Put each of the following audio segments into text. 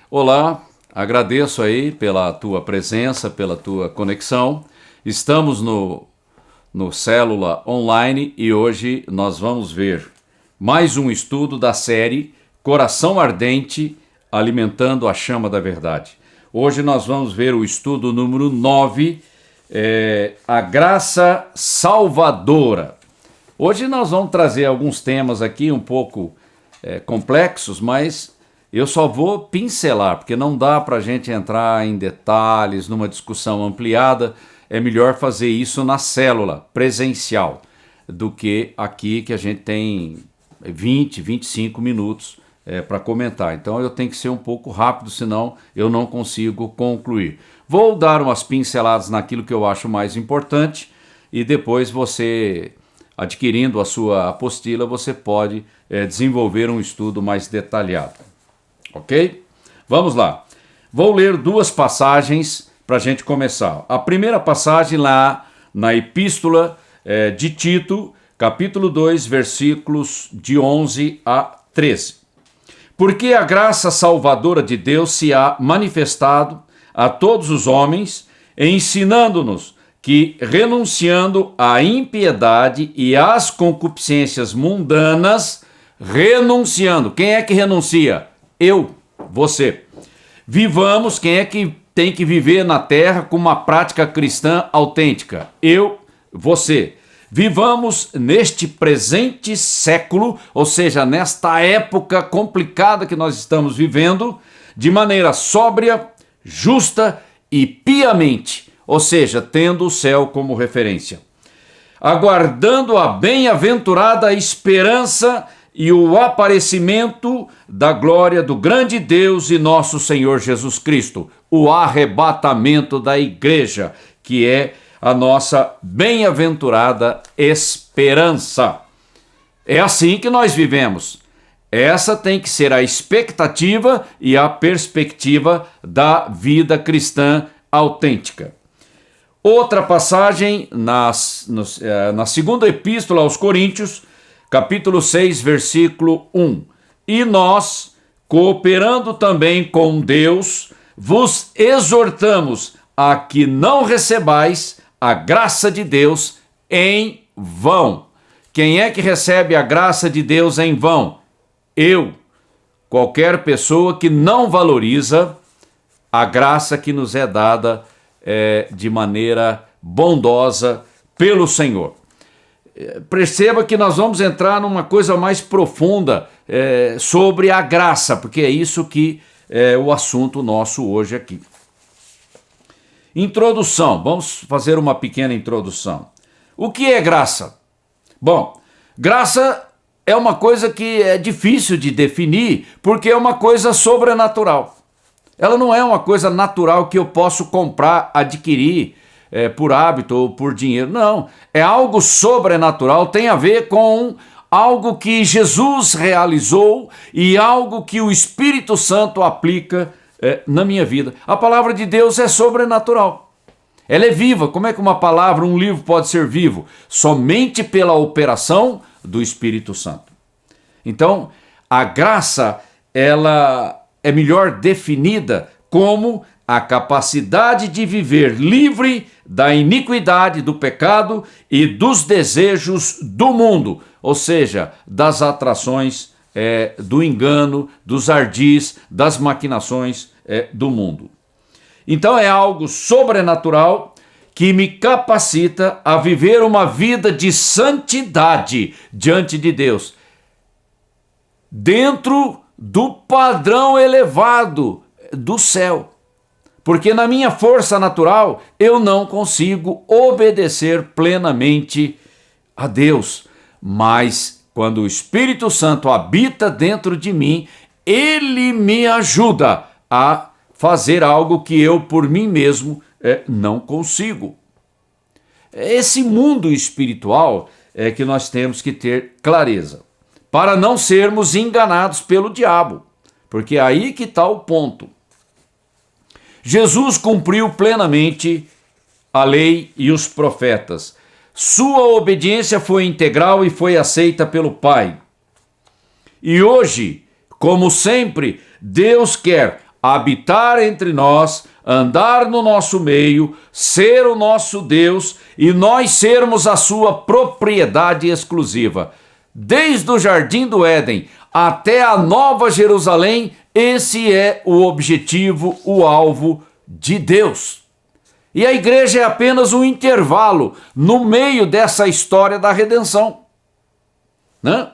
Olá, agradeço aí pela tua presença, pela tua conexão. Estamos no Célula Online e hoje nós vamos ver mais um estudo da série Coração Ardente, Alimentando a Chama da Verdade. Hoje nós vamos ver o estudo número 9, a Graça Salvadora. Hoje nós vamos trazer alguns temas aqui um pouco complexos, mas eu só vou pincelar, porque não dá para a gente entrar em detalhes, numa discussão ampliada. É melhor fazer isso na célula presencial do que aqui que a gente tem 20, 25 minutos para comentar. Então eu tenho que ser um pouco rápido, senão eu não consigo concluir. Vou dar umas pinceladas naquilo que eu acho mais importante e depois você, adquirindo a sua apostila, você pode desenvolver um estudo mais detalhado. Ok? Vamos lá. Vou ler duas passagens para a gente começar. A primeira passagem lá na Epístola de Tito, capítulo 2, versículos de 11 a 13. Porque a graça salvadora de Deus se há manifestado a todos os homens, ensinando-nos que, renunciando à impiedade e às concupiscências mundanas, renunciando. Quem é que renuncia? Eu, você. Vivamos, quem é que tem que viver na terra com uma prática cristã autêntica? Eu, você. Vivamos neste presente século, ou seja, nesta época complicada que nós estamos vivendo, de maneira sóbria, justa e piamente, ou seja, tendo o céu como referência. Aguardando a bem-aventurada esperança e o aparecimento da glória do grande Deus e nosso Senhor Jesus Cristo, o arrebatamento da igreja, que é a nossa bem-aventurada esperança. É assim que nós vivemos. Essa tem que ser a expectativa e a perspectiva da vida cristã autêntica. Outra passagem na segunda epístola aos Coríntios, capítulo 6, versículo 1. E nós, cooperando também com Deus, vos exortamos a que não recebais a graça de Deus em vão. Quem é que recebe a graça de Deus em vão? Eu. Qualquer pessoa que não valoriza a graça que nos é dada de maneira bondosa pelo Senhor. Perceba que nós vamos entrar numa coisa mais profunda sobre a graça, porque é isso que é o assunto nosso hoje aqui. Introdução, vamos fazer uma pequena introdução. O que é graça? Bom, graça é uma coisa que é difícil de definir, porque é uma coisa sobrenatural. Ela não é uma coisa natural que eu posso comprar, adquirir, por hábito ou por dinheiro. Não, é algo sobrenatural, tem a ver com algo que Jesus realizou e algo que o Espírito Santo aplica na minha vida. A palavra de Deus é sobrenatural. Ela é viva. Como é que uma palavra, um livro pode ser vivo? Somente pela operação do Espírito Santo. Então, a graça, ela é melhor definida como a capacidade de viver livre da iniquidade, do pecado e dos desejos do mundo, ou seja, das atrações do engano, dos ardis, das maquinações do mundo. Então é algo sobrenatural que me capacita a viver uma vida de santidade diante de Deus, dentro do padrão elevado do céu. Porque na minha força natural eu não consigo obedecer plenamente a Deus. Mas quando o Espírito Santo habita dentro de mim, ele me ajuda a fazer algo que eu por mim mesmo não consigo. Esse mundo espiritual é que nós temos que ter clareza, para não sermos enganados pelo diabo, porque é aí que está o ponto. Jesus cumpriu plenamente a lei e os profetas. Sua obediência foi integral e foi aceita pelo Pai. E hoje, como sempre, Deus quer habitar entre nós, andar no nosso meio, ser o nosso Deus e nós sermos a sua propriedade exclusiva. Desde o Jardim do Éden até a Nova Jerusalém, esse é o objetivo, o alvo de Deus. E a igreja é apenas um intervalo no meio dessa história da redenção, né?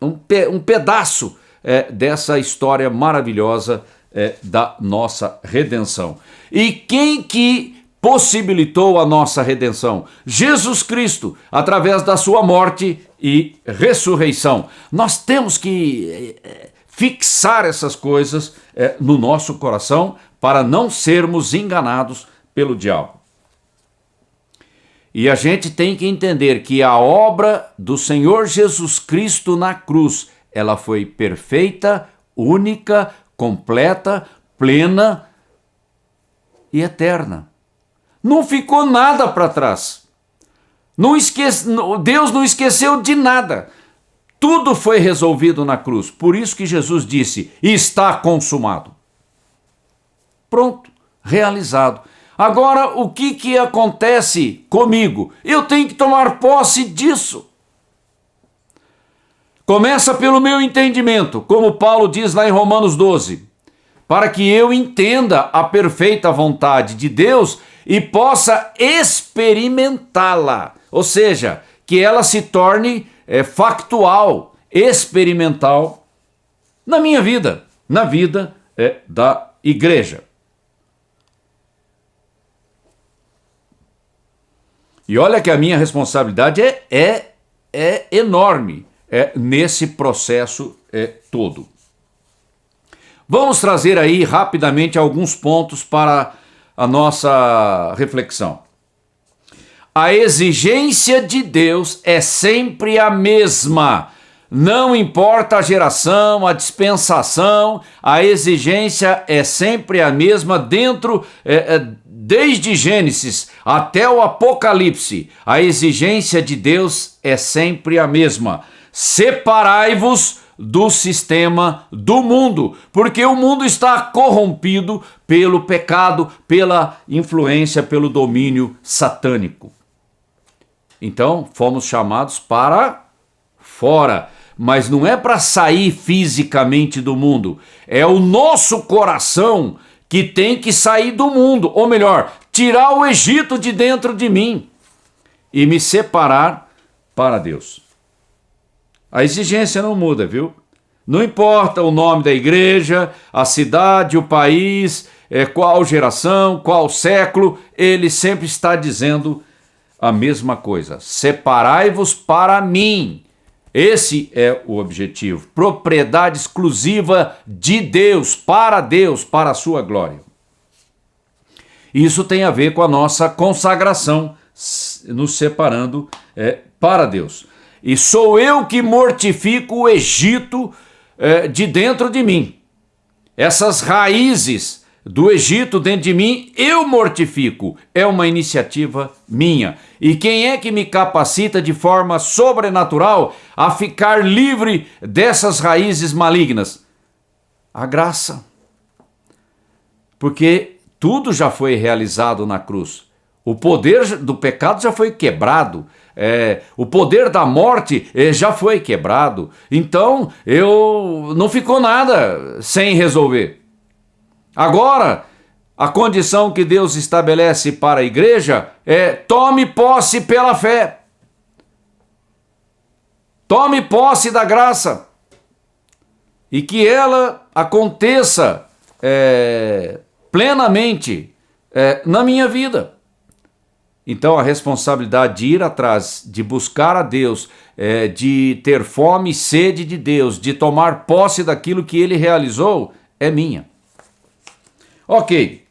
Um pedaço dessa história maravilhosa da nossa redenção. E quem que possibilitou a nossa redenção? Jesus Cristo, através da sua morte e ressurreição. Nós temos que fixar essas coisas no nosso coração para não sermos enganados pelo diabo. E a gente tem que entender que a obra do Senhor Jesus Cristo na cruz, ela foi perfeita, única, completa, plena e eterna. Não ficou nada para trás. Deus não esqueceu de nada. Tudo foi resolvido na cruz. Por isso que Jesus disse: está consumado. Pronto, realizado. Agora, o que acontece comigo? Eu tenho que tomar posse disso. Começa pelo meu entendimento, como Paulo diz lá em Romanos 12, para que eu entenda a perfeita vontade de Deus e possa experimentá-la, ou seja, que ela se torne factual, experimental na minha vida, na vida da igreja. E olha que a minha responsabilidade é enorme nesse processo todo. Vamos trazer aí rapidamente alguns pontos para a nossa reflexão. A exigência de Deus é sempre a mesma. Não importa a geração, a dispensação, a exigência é sempre a mesma desde Gênesis até o Apocalipse. A exigência de Deus é sempre a mesma. Separai-vos do sistema do mundo, porque o mundo está corrompido pelo pecado, pela influência, pelo domínio satânico. Então, fomos chamados para fora, mas não é para sair fisicamente do mundo, é o nosso coração que tem que sair do mundo, ou melhor, tirar o Egito de dentro de mim e me separar para Deus. A exigência não muda, viu? Não importa o nome da igreja, a cidade, o país, qual geração, qual século, ele sempre está dizendo a mesma coisa. Separai-vos para mim. Esse é o objetivo. Propriedade exclusiva de Deus, para a sua glória. Isso tem a ver com a nossa consagração, nos separando para Deus. E sou eu que mortifico o Egito de dentro de mim. Essas raízes do Egito dentro de mim, eu mortifico. É uma iniciativa minha. E quem é que me capacita de forma sobrenatural a ficar livre dessas raízes malignas? A graça. Porque tudo já foi realizado na cruz. O poder do pecado já foi quebrado. O poder da morte já foi quebrado. Então, não ficou nada sem resolver. Agora, a condição que Deus estabelece para a igreja é: tome posse pela fé. Tome posse da graça. E que ela aconteça plenamente na minha vida. Então a responsabilidade de ir atrás, de buscar a Deus, de ter fome e sede de Deus, de tomar posse daquilo que Ele realizou, é minha. Ok.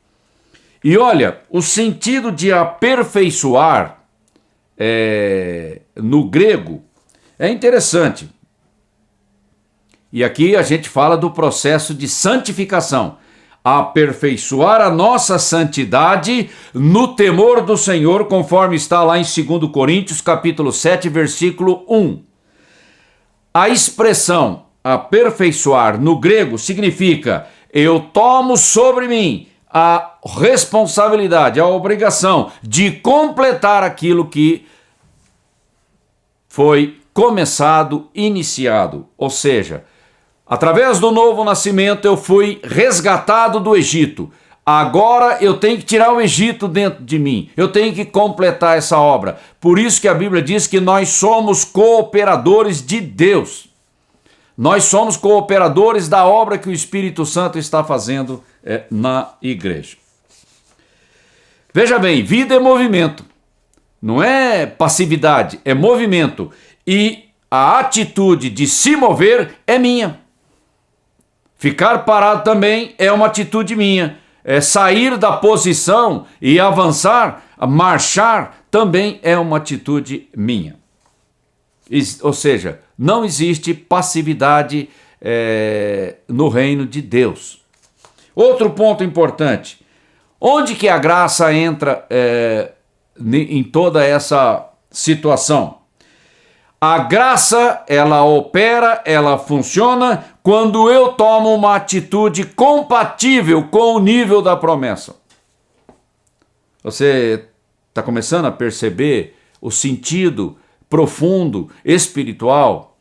E olha, o sentido de aperfeiçoar no grego é interessante. E aqui a gente fala do processo de santificação. Aperfeiçoar a nossa santidade no temor do Senhor, conforme está lá em 2 Coríntios, capítulo 7, versículo 1. A expressão aperfeiçoar no grego significa eu tomo sobre mim a responsabilidade, a obrigação de completar aquilo que foi começado, iniciado. Ou seja, através do novo nascimento eu fui resgatado do Egito. Agora eu tenho que tirar o Egito dentro de mim. Eu tenho que completar essa obra. Por isso que a Bíblia diz que nós somos cooperadores de Deus. Nós somos cooperadores da obra que o Espírito Santo está fazendo na igreja. Veja bem, vida é movimento. Não é passividade, é movimento. E a atitude de se mover é minha. Ficar parado também é uma atitude minha. Sair da posição e avançar, marchar, também é uma atitude minha. Ou seja, não existe passividade no reino de Deus. Outro ponto importante. Onde que a graça entra em toda essa situação? A graça, ela opera, ela funciona quando eu tomo uma atitude compatível com o nível da promessa. Você está começando a perceber o sentido profundo, espiritual,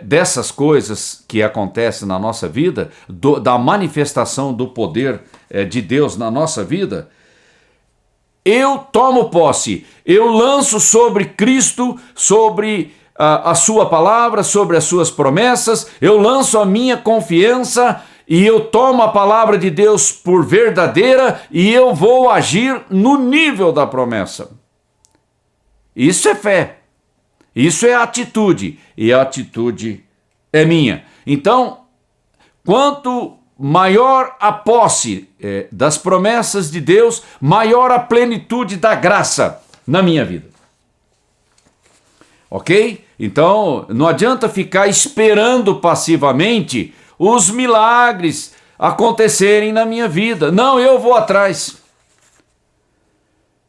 dessas coisas que acontecem na nossa vida, da manifestação do poder de Deus na nossa vida? Eu tomo posse, eu lanço sobre Cristo, sobre a sua palavra, sobre as suas promessas, eu lanço a minha confiança e eu tomo a palavra de Deus por verdadeira e eu vou agir no nível da promessa. Isso é fé, isso é atitude e a atitude é minha. Então, quanto maior a posse das promessas de Deus, maior a plenitude da graça na minha vida. Ok? Então, não adianta ficar esperando passivamente os milagres acontecerem na minha vida. Não, eu vou atrás.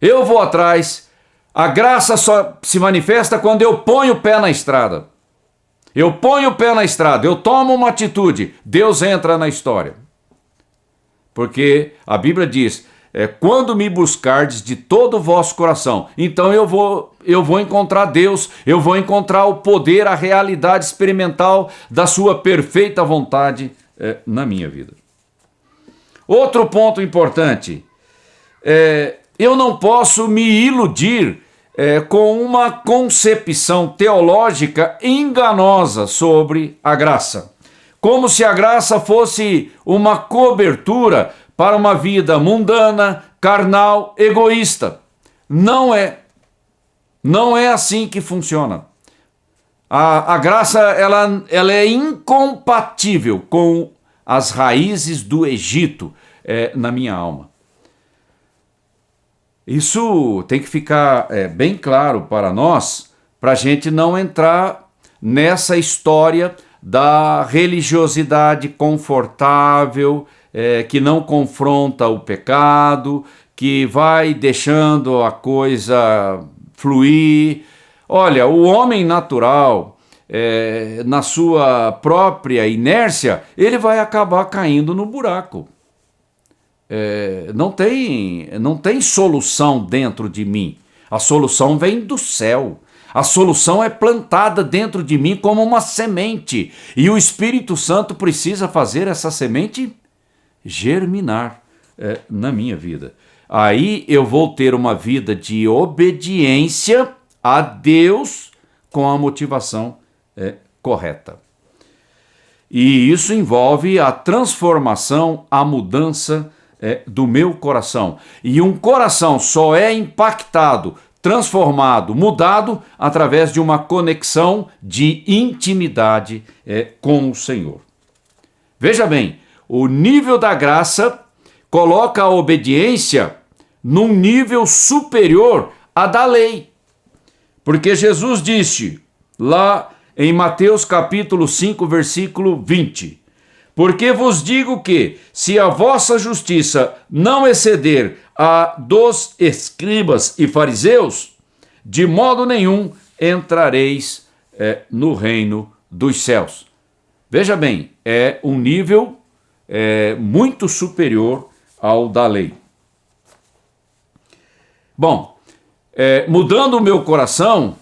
Eu vou atrás. A graça só se manifesta quando eu ponho o pé na estrada. Eu ponho o pé na estrada, eu tomo uma atitude, Deus entra na história. Porque a Bíblia diz, quando me buscardes de todo o vosso coração, então eu vou encontrar Deus, eu vou encontrar o poder, a realidade experimental da sua perfeita vontade na minha vida. Outro ponto importante, eu não posso me iludir com uma concepção teológica enganosa sobre a graça. Como se a graça fosse uma cobertura para uma vida mundana, carnal, egoísta. Não é. Não é assim que funciona. A graça ela é incompatível com as raízes do Egito na minha alma. Isso tem que ficar bem claro para nós, para a gente não entrar nessa história da religiosidade confortável, que não confronta o pecado, que vai deixando a coisa fluir. Olha, o homem natural, na sua própria inércia, ele vai acabar caindo no buraco. Não tem solução dentro de mim. A solução vem do céu. A solução é plantada dentro de mim como uma semente. E o Espírito Santo precisa fazer essa semente germinar na minha vida. Aí eu vou ter uma vida de obediência a Deus com a motivação correta. E isso envolve a transformação, a mudança do meu coração. E um coração só é impactado, transformado, mudado através de uma conexão de intimidade com o Senhor. Veja bem, o nível da graça coloca a obediência num nível superior à da lei. Porque Jesus disse lá em Mateus capítulo 5, versículo 20: porque vos digo que, se a vossa justiça não exceder a dos escribas e fariseus, de modo nenhum entrareis no reino dos céus. Veja bem, é um nível muito superior ao da lei. Bom, mudando o meu coração,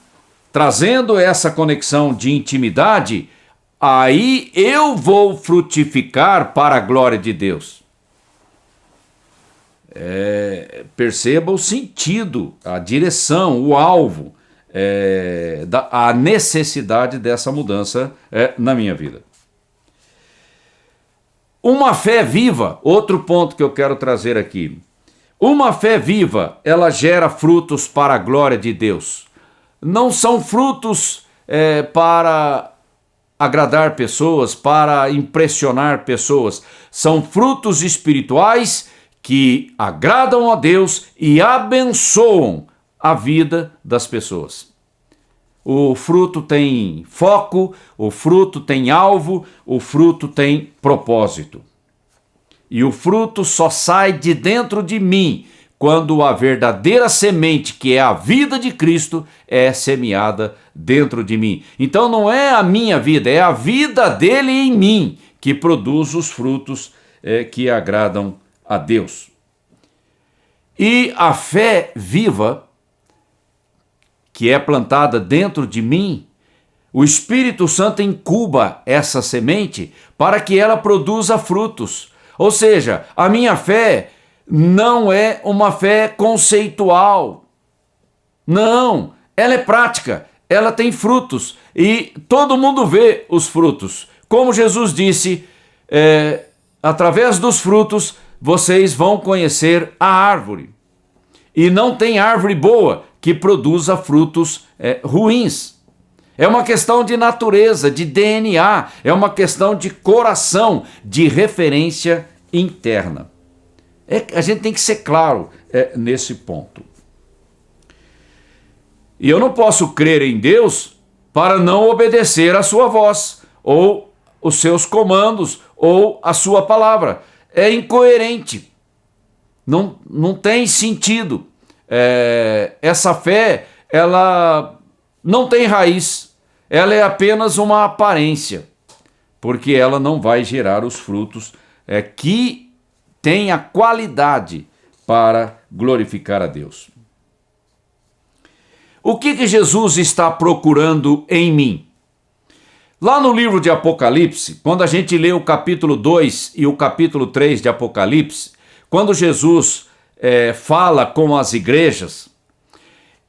trazendo essa conexão de intimidade, aí eu vou frutificar para a glória de Deus. Perceba o sentido, a direção, o alvo, a necessidade dessa mudança na minha vida. Uma fé viva, outro ponto que eu quero trazer aqui. Uma fé viva, ela gera frutos para a glória de Deus. Não são frutos para agradar pessoas, para impressionar pessoas. São frutos espirituais que agradam a Deus e abençoam a vida das pessoas. O fruto tem foco, o fruto tem alvo, o fruto tem propósito. E o fruto só sai de dentro de mim quando a verdadeira semente, que é a vida de Cristo, é semeada dentro de mim. Então não é a minha vida, é a vida dele em mim que produz os frutos que agradam a Deus. E a fé viva, que é plantada dentro de mim, o Espírito Santo incuba essa semente para que ela produza frutos. Ou seja, a minha fé não é uma fé conceitual. Não, ela é prática, ela tem frutos e todo mundo vê os frutos. Como Jesus disse, através dos frutos vocês vão conhecer a árvore. E não tem árvore boa que produza frutos ruins. É uma questão de natureza, de DNA, é uma questão de coração, de referência interna. A gente tem que ser claro nesse ponto. E eu não posso crer em Deus para não obedecer a sua voz, ou os seus comandos, ou a sua palavra. É incoerente. Não tem sentido. Essa fé, ela não tem raiz. Ela é apenas uma aparência, porque ela não vai gerar os frutos que têm a qualidade para glorificar a Deus. O que Jesus está procurando em mim? Lá no livro de Apocalipse, quando a gente lê o capítulo 2 e o capítulo 3 de Apocalipse, quando Jesus fala com as igrejas,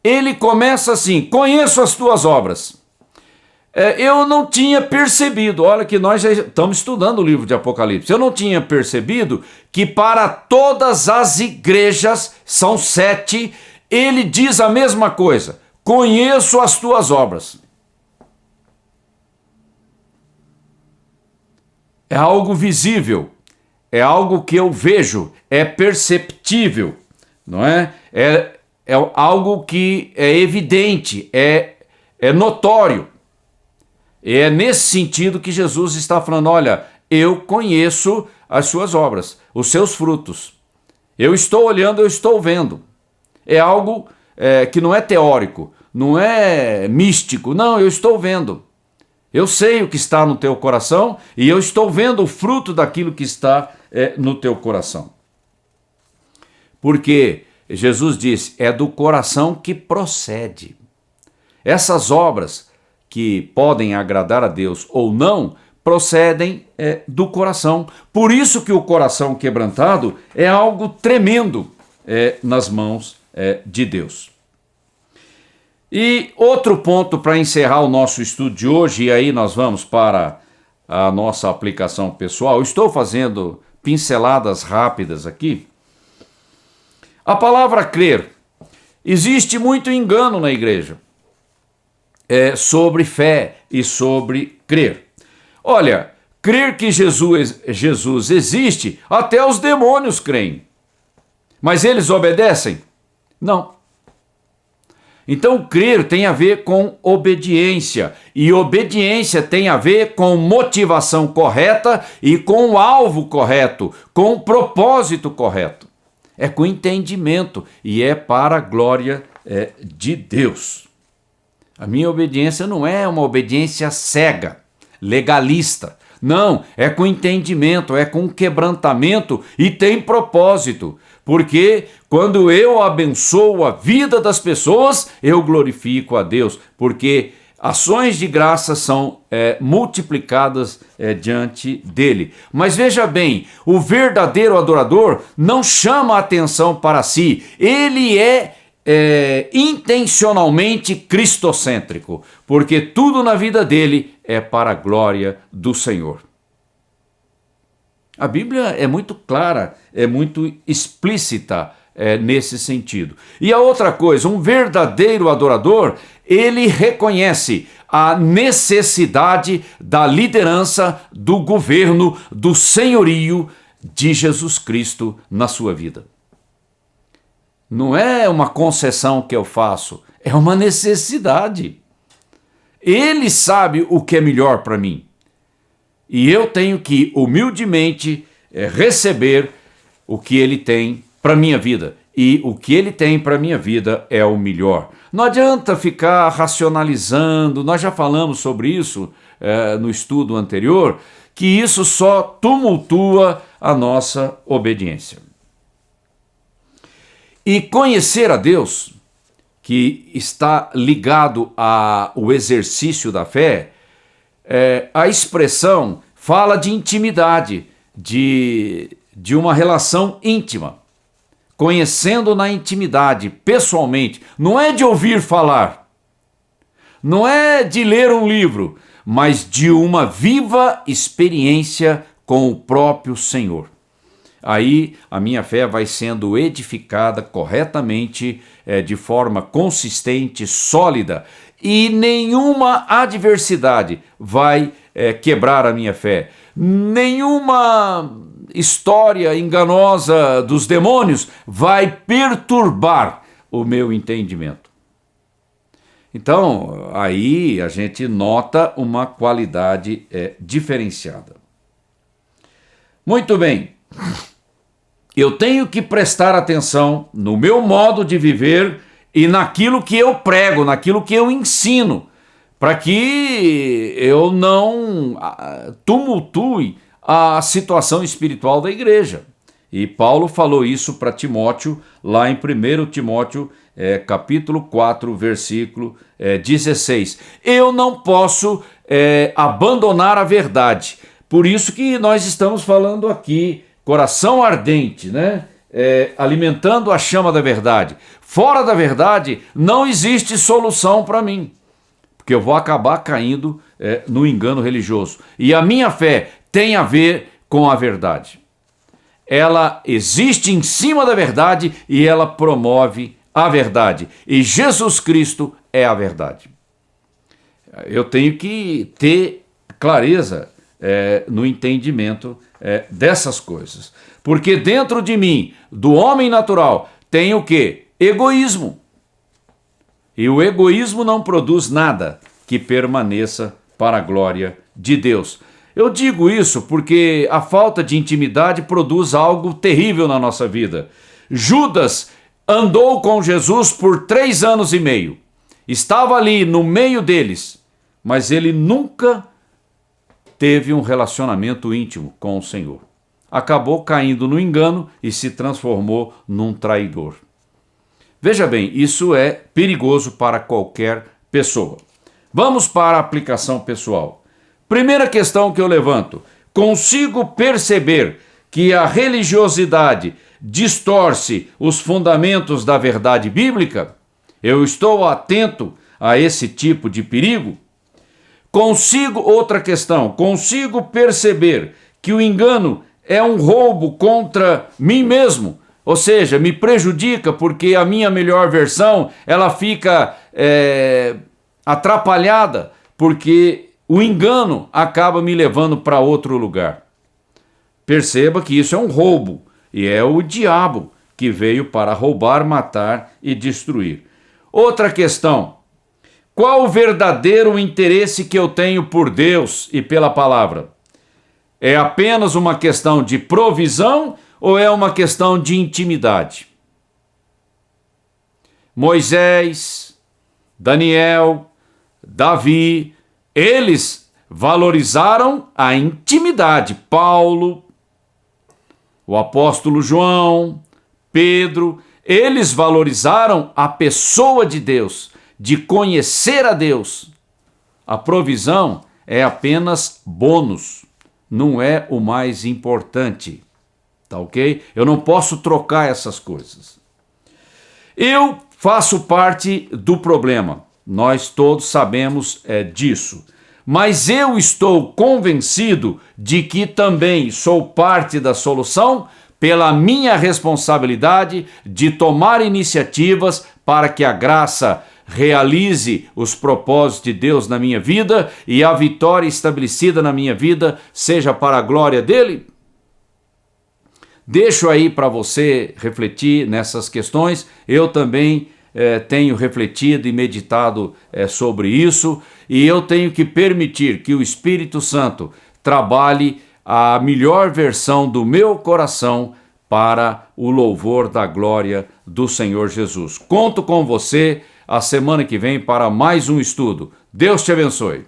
ele começa assim: conheço as tuas obras. Eu não tinha percebido, olha que nós já estamos estudando o livro de Apocalipse, eu não tinha percebido que para todas as igrejas, são 7, ele diz a mesma coisa: conheço as tuas obras. É algo visível, é algo que eu vejo, é perceptível, não é? É algo que é evidente, é notório. E é nesse sentido que Jesus está falando: olha, eu conheço as suas obras, os seus frutos. Eu estou olhando, eu estou vendo. É algo que não é teórico, não é místico, não, eu estou vendo. Eu sei o que está no teu coração e eu estou vendo o fruto daquilo que está no teu coração. Porque Jesus disse, é do coração que procede. Essas obras que podem agradar a Deus ou não, procedem do coração. Por isso que o coração quebrantado é algo tremendo nas mãos de Deus. E outro ponto para encerrar o nosso estudo de hoje, e aí nós vamos para a nossa aplicação pessoal. Estou fazendo pinceladas rápidas aqui. A palavra crer. Existe muito engano na igreja sobre fé e sobre crer. Olha, crer que Jesus existe, até os demônios creem. Mas eles obedecem? Não. Então, crer tem a ver com obediência, e obediência tem a ver com motivação correta e com o alvo correto, com o propósito correto. É com entendimento e é para a glória de Deus. A minha obediência não é uma obediência cega, legalista. Não, é com entendimento, é com quebrantamento e tem propósito. Porque quando eu abençoo a vida das pessoas, eu glorifico a Deus. Porque ações de graça são multiplicadas diante dele. Mas veja bem, o verdadeiro adorador não chama a atenção para si. Ele é intencionalmente cristocêntrico, porque tudo na vida dele é para a glória do Senhor. A Bíblia é muito clara, é muito explícita nesse sentido. E a outra coisa, um verdadeiro adorador, ele reconhece a necessidade da liderança, do governo, do senhorio de Jesus Cristo na sua vida. Não é uma concessão que eu faço, é uma necessidade. Ele sabe o que é melhor para mim. E eu tenho que, humildemente, receber o que ele tem para a minha vida. E o que ele tem para a minha vida é o melhor. Não adianta ficar racionalizando, nós já falamos sobre isso no estudo anterior, que isso só tumultua a nossa obediência. E conhecer a Deus, que está ligado ao exercício da fé, a expressão fala de intimidade, de uma relação íntima. Conhecendo na intimidade, pessoalmente, não é de ouvir falar, não é de ler um livro, mas de uma viva experiência com o próprio Senhor. Aí a minha fé vai sendo edificada corretamente, de forma consistente, sólida, e nenhuma adversidade vai quebrar a minha fé. Nenhuma história enganosa dos demônios vai perturbar o meu entendimento. Então, aí a gente nota uma qualidade diferenciada. Muito bem. Eu tenho que prestar atenção no meu modo de viver e naquilo que eu prego, naquilo que eu ensino, para que eu não tumultue a situação espiritual da igreja. E Paulo falou isso para Timóteo, lá em 1 Timóteo, capítulo 4, versículo 16. Eu não posso abandonar a verdade. Por isso que nós estamos falando aqui, coração ardente, né? Alimentando a chama da verdade. Fora da verdade, não existe solução para mim, porque eu vou acabar caindo no engano religioso. E a minha fé tem a ver com a verdade. Ela existe em cima da verdade e ela promove a verdade. E Jesus Cristo é a verdade. Eu tenho que ter clareza no entendimento dessas coisas. Porque dentro de mim, do homem natural, tem o quê? Egoísmo. E o egoísmo não produz nada que permaneça para a glória de Deus. Eu digo isso porque a falta de intimidade produz algo terrível na nossa vida. Judas andou com Jesus por 3 anos e meio. Estava ali no meio deles, mas ele nunca teve um relacionamento íntimo com o Senhor. Acabou caindo no engano e se transformou num traidor. Veja bem, isso é perigoso para qualquer pessoa. Vamos para a aplicação pessoal. Primeira questão que eu levanto: consigo perceber que a religiosidade distorce os fundamentos da verdade bíblica? Eu estou atento a esse tipo de perigo? Outra questão, consigo perceber que o engano é um roubo contra mim mesmo, ou seja, me prejudica porque a minha melhor versão ela fica atrapalhada porque o engano acaba me levando para outro lugar. Perceba que isso é um roubo e é o diabo que veio para roubar, matar e destruir. Outra questão: qual o verdadeiro interesse que eu tenho por Deus e pela palavra? É apenas uma questão de provisão ou é uma questão de intimidade? Moisés, Daniel, Davi, eles valorizaram a intimidade. Paulo, o apóstolo João, Pedro, eles valorizaram a pessoa de Deus, de conhecer a Deus. A provisão é apenas bônus, não é o mais importante, tá ok? Eu não posso trocar essas coisas. Eu faço parte do problema, nós todos sabemos disso, mas eu estou convencido de que também sou parte da solução pela minha responsabilidade de tomar iniciativas para que a graça realize os propósitos de Deus na minha vida e a vitória estabelecida na minha vida seja para a glória dele? Deixo aí para você refletir nessas questões. Eu também tenho refletido e meditado sobre isso, e eu tenho que permitir que o Espírito Santo trabalhe a melhor versão do meu coração para o louvor da glória do Senhor Jesus. Conto com você a semana que vem para mais um estudo. Deus te abençoe.